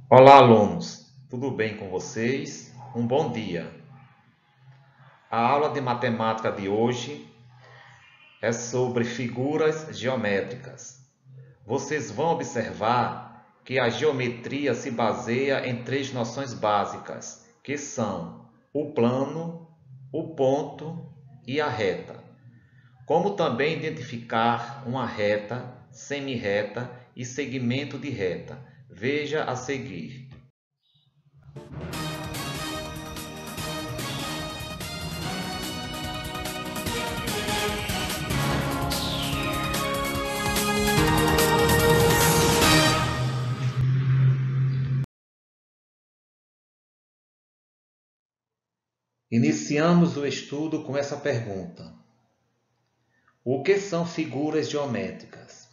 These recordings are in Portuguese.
Olá, alunos! Tudo bem com vocês? Um bom dia! A aula de matemática de hoje é sobre figuras geométricas. Vocês vão observar que a geometria se baseia em três noções básicas, que são o plano, o ponto e a reta. Como também identificar uma reta, semirreta e segmento de reta. Veja a seguir. Iniciamos o estudo com essa pergunta: o que são figuras geométricas?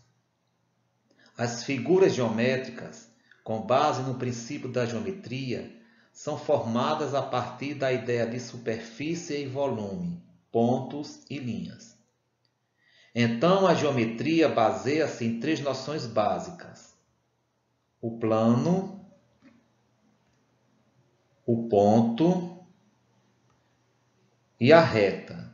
As figuras geométricas, com base no princípio da geometria, são formadas a partir da ideia de superfície e volume, pontos e linhas. Então, a geometria baseia-se em três noções básicas: o plano, o ponto e a reta.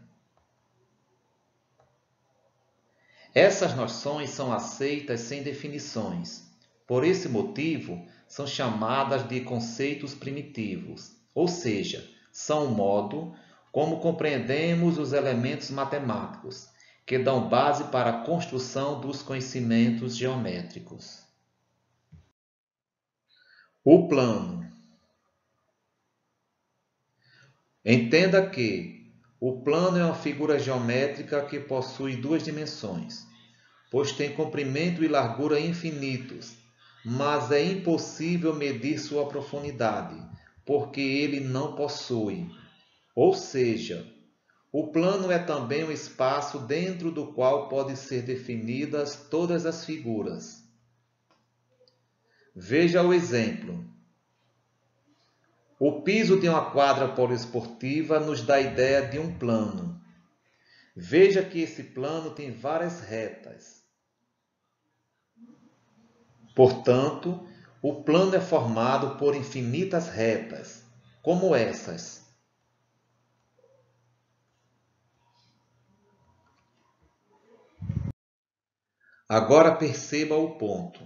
Essas noções são aceitas sem definições. Por esse motivo, são chamadas de conceitos primitivos, ou seja, são o modo como compreendemos os elementos matemáticos, que dão base para a construção dos conhecimentos geométricos. O plano. Entenda que o plano é uma figura geométrica que possui duas dimensões, pois tem comprimento e largura infinitos, mas é impossível medir sua profundidade, porque ele não possui. Ou seja, o plano é também um espaço dentro do qual podem ser definidas todas as figuras. Veja o exemplo. O piso de uma quadra poliesportiva nos dá a ideia de um plano. Veja que esse plano tem várias retas. Portanto, o plano é formado por infinitas retas, como essas. Agora perceba o ponto.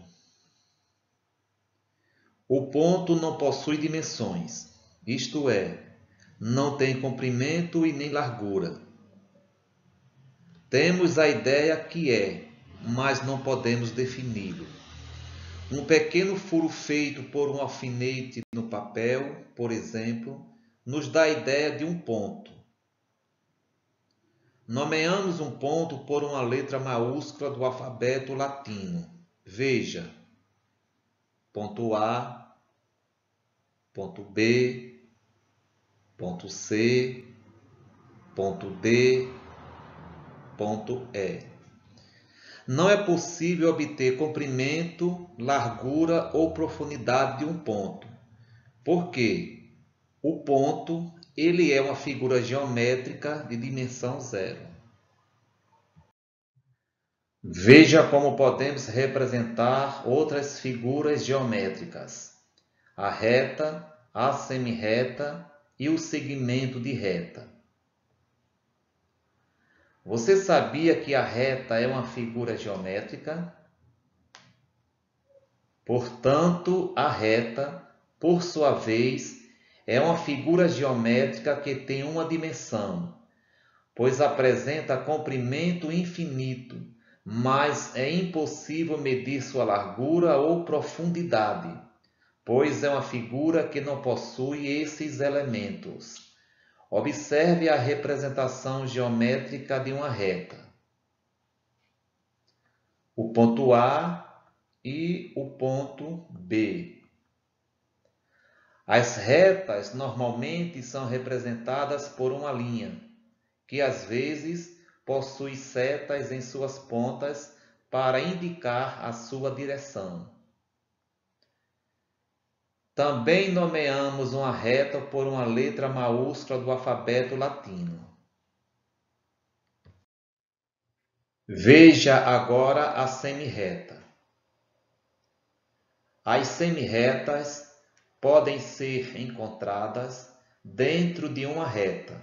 O ponto não possui dimensões, isto é, não tem comprimento e nem largura. Temos a ideia que é, mas não podemos defini-lo. Um pequeno furo feito por um alfinete no papel, por exemplo, nos dá a ideia de um ponto. Nomeamos um ponto por uma letra maiúscula do alfabeto latino. Veja, ponto A, ponto B, ponto C, ponto D, ponto E. Não é possível obter comprimento, largura ou profundidade de um ponto, porque o ponto ele é uma figura geométrica de dimensão zero. Veja como podemos representar outras figuras geométricas: a reta, a semirreta e o segmento de reta. Você sabia que a reta é uma figura geométrica? Portanto, a reta, por sua vez, é uma figura geométrica que tem uma dimensão, pois apresenta comprimento infinito, mas é impossível medir sua largura ou profundidade, pois é uma figura que não possui esses elementos. Observe a representação geométrica de uma reta. O ponto A e o ponto B. As retas normalmente são representadas por uma linha, que às vezes possui setas em suas pontas para indicar a sua direção. Também nomeamos uma reta por uma letra maiúscula do alfabeto latino. Veja agora a semirreta. As semirretas podem ser encontradas dentro de uma reta.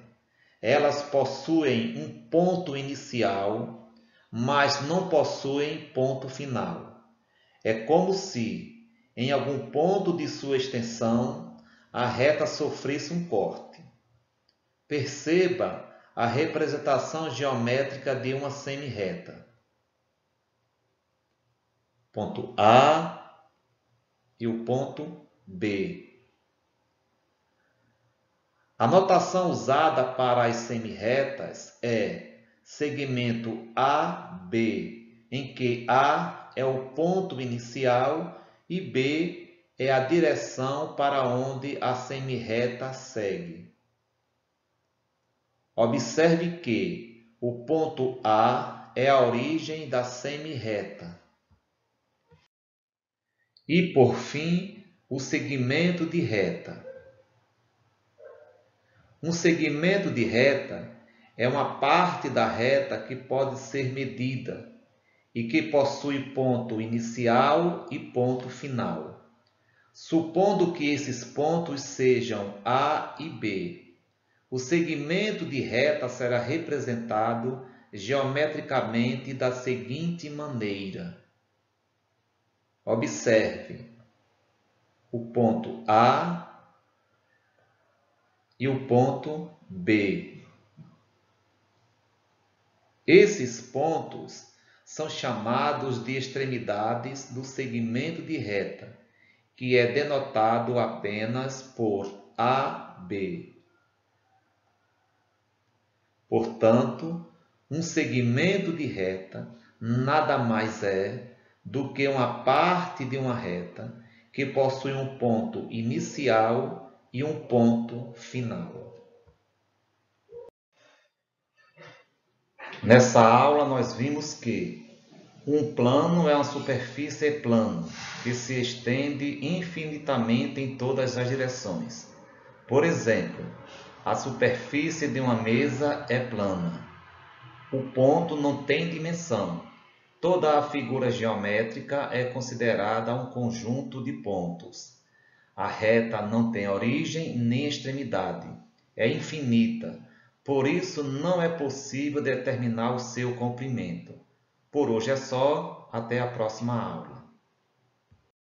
Elas possuem um ponto inicial, mas não possuem ponto final. É como se, em algum ponto de sua extensão, a reta sofresse um corte. Perceba a representação geométrica de uma semirreta. Ponto A e o ponto B. A notação usada para as semirretas é segmento AB, em que A é o ponto inicial e B é a direção para onde a semirreta segue. Observe que o ponto A é a origem da semirreta. E, por fim, o segmento de reta. Um segmento de reta é uma parte da reta que pode ser medida e que possui ponto inicial e ponto final. Supondo que esses pontos sejam A e B, o segmento de reta será representado geometricamente da seguinte maneira. Observe o ponto A e o ponto B. Esses pontos são chamados de extremidades do segmento de reta, que é denotado apenas por AB. Portanto, um segmento de reta nada mais é do que uma parte de uma reta que possui um ponto inicial e um ponto final. Nessa aula nós vimos que um plano é uma superfície plana que se estende infinitamente em todas as direções. Por exemplo, a superfície de uma mesa é plana. O ponto não tem dimensão. Toda a figura geométrica é considerada um conjunto de pontos. A reta não tem origem nem extremidade. É infinita. Por isso, não é possível determinar o seu comprimento. Por hoje é só. Até a próxima aula.